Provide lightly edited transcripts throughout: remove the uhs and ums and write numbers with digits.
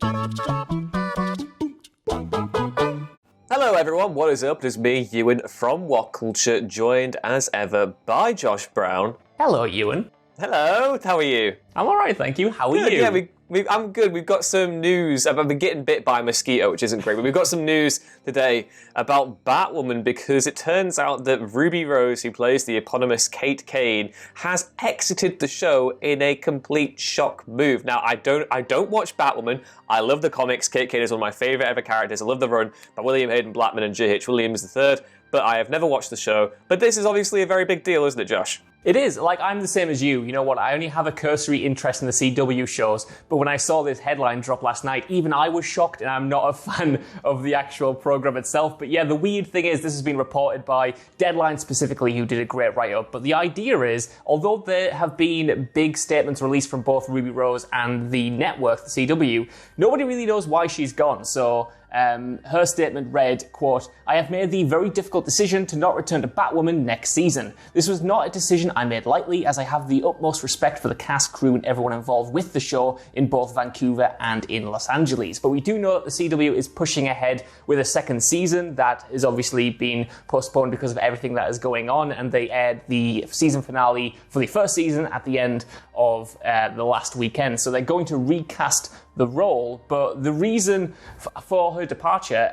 Hello everyone, what is up? It is me, Ewan, from What Culture, joined as ever by Josh Brown. Hello, Ewan. Hello, how are you? I'm alright, thank you. How are Good, you? yeah, I'm good. We've got some news. I've been getting bit by a mosquito, which isn't great, but we've got some news today about Batwoman because it turns out that Ruby Rose, who plays the eponymous Kate Kane, has exited the show in a complete shock move. Now, I don't watch Batwoman. I love the comics. Kate Kane is one of my favourite ever characters. I love the run by William Hayden Blackman and J.H. Williams III, but I have never watched the show. But this is obviously a very big deal, isn't it, Josh? It is. Like, I'm the same as you. You know what? I only have a cursory interest in the CW shows, but when I saw this headline drop last night, even I was shocked, and I'm not a fan of the actual program itself. But yeah, the weird thing is this has been reported by Deadline specifically, who did a great write-up. But the idea is, although there have been big statements released from both Ruby Rose and the network, the CW, nobody really knows why she's gone. So her statement read, quote, "I have made the very difficult decision to not return to Batwoman next season. This was not a decision I made lightly, as I have the utmost respect for the cast, crew, and everyone involved with the show in both Vancouver and in Los Angeles." But we do know that the CW is pushing ahead with a second season that is obviously being postponed because of everything that is going on, and they aired the season finale for the first season at the end of the last weekend. So they're going to recast the role, but the reason for her departure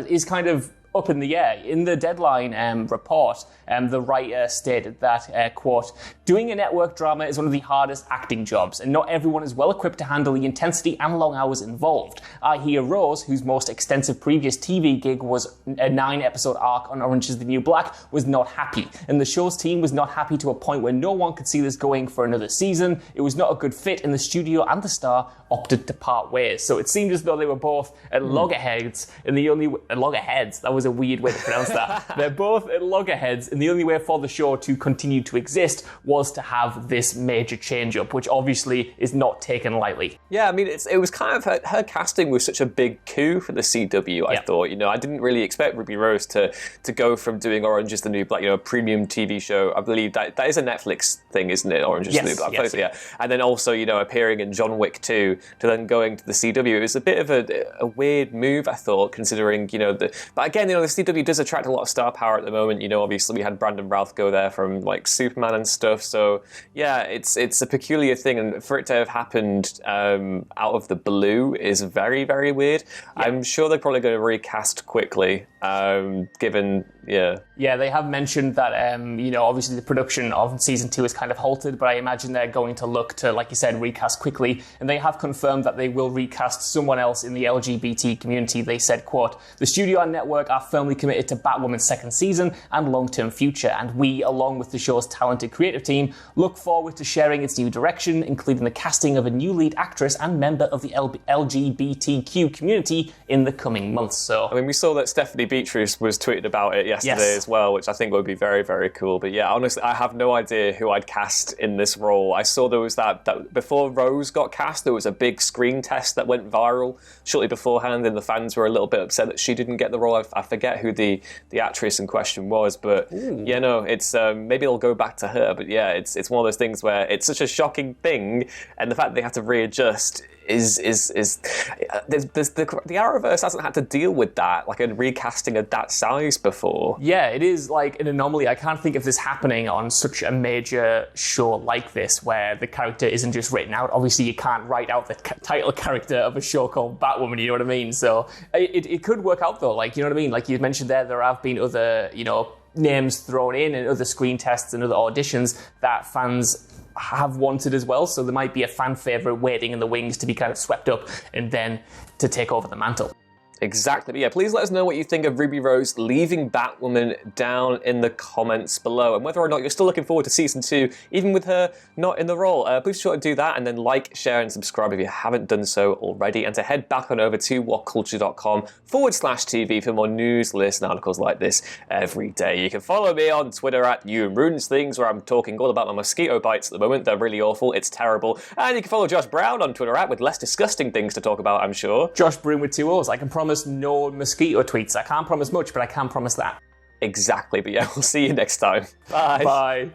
is kind of up in the air. In the Deadline report, the writer stated that, quote, "Doing a network drama is one of the hardest acting jobs, and not everyone is well equipped to handle the intensity and long hours involved. Ahia Rose, whose most extensive previous TV gig was a 9-episode arc on Orange is the New Black, was not happy, and the show's team was not happy to a point where no one could see this going for another season. It was not a good fit, and the studio and the star opted to part ways." So it seemed as though they were both at loggerheads, and the only loggerheads, that was a weird way to pronounce that. They're both at loggerheads, and the only way for the show to continue to exist was to have this major change-up, which obviously is not taken lightly. Yeah, I mean, it was kind of her casting was such a big coup for the CW. I thought, I didn't really expect Ruby Rose to go from doing Orange is the New Black, a premium TV show. I believe that is a Netflix thing, isn't it? Orange is the New Black. Yes. Yeah, and then also appearing in John Wick 2 to then going to the CW. It was a bit of a weird move, I thought, considering but again, the CW does attract a lot of star power at the moment. Obviously we had Brandon Routh go there from like Superman and stuff. So yeah, it's a peculiar thing, and for it to have happened out of the blue is very, very weird. Yeah. I'm sure they're probably going to recast quickly, given. Yeah, they have mentioned that, obviously the production of season 2 is kind of halted, but I imagine they're going to look to, like you said, recast quickly. And they have confirmed that they will recast someone else in the LGBT community. They said, quote, "The studio and network are firmly committed to Batwoman's second season and long-term future, and we, along with the show's talented creative team, look forward to sharing its new direction, including the casting of a new lead actress and member of the LGBTQ community in the coming months." So, I mean, we saw that Stephanie Beatrice was tweeted about it yesterday as well, which I think would be very, very cool. But yeah, honestly, I have no idea who I'd cast in this role. I saw there was that before Rose got cast, there was a big screen test that went viral shortly beforehand, and the fans were a little bit upset that she didn't get the role. I forget who the actress in question was, but it's maybe it'll go back to her. But yeah, it's one of those things where it's such a shocking thing, and the fact that they have to readjust is the Arrowverse hasn't had to deal with that, like a recasting of that size before. Yeah, it is like an anomaly. I can't think of this happening on such a major show like this, where the character isn't just written out. Obviously, you can't write out the title character of a show called Batwoman, you know what I mean? So it could work out though, like, you know what I mean? Like you mentioned there have been other, names thrown in and other screen tests and other auditions that fans have wanted as well, so there might be a fan favourite waiting in the wings to be kind of swept up and then to take over the mantle. Exactly. But yeah, please let us know what you think of Ruby Rose leaving Batwoman down in the comments below, and whether or not you're still looking forward to season 2, even with her not in the role. Please be sure to do that, and then like, share, and subscribe if you haven't done so already, and to head back on over to whatculture.com/TV for more news, lists, and articles like this every day. You can follow me on Twitter at @EwanRunesThings, where I'm talking all about my mosquito bites at the moment. They're really awful. It's terrible. And you can follow Josh Brown on Twitter with less disgusting things to talk about, I'm sure. Josh Brown with 2 O's. I can promise no mosquito tweets. I can't promise much, but I can promise that. Exactly. But yeah, we'll see you next time. Bye. Bye.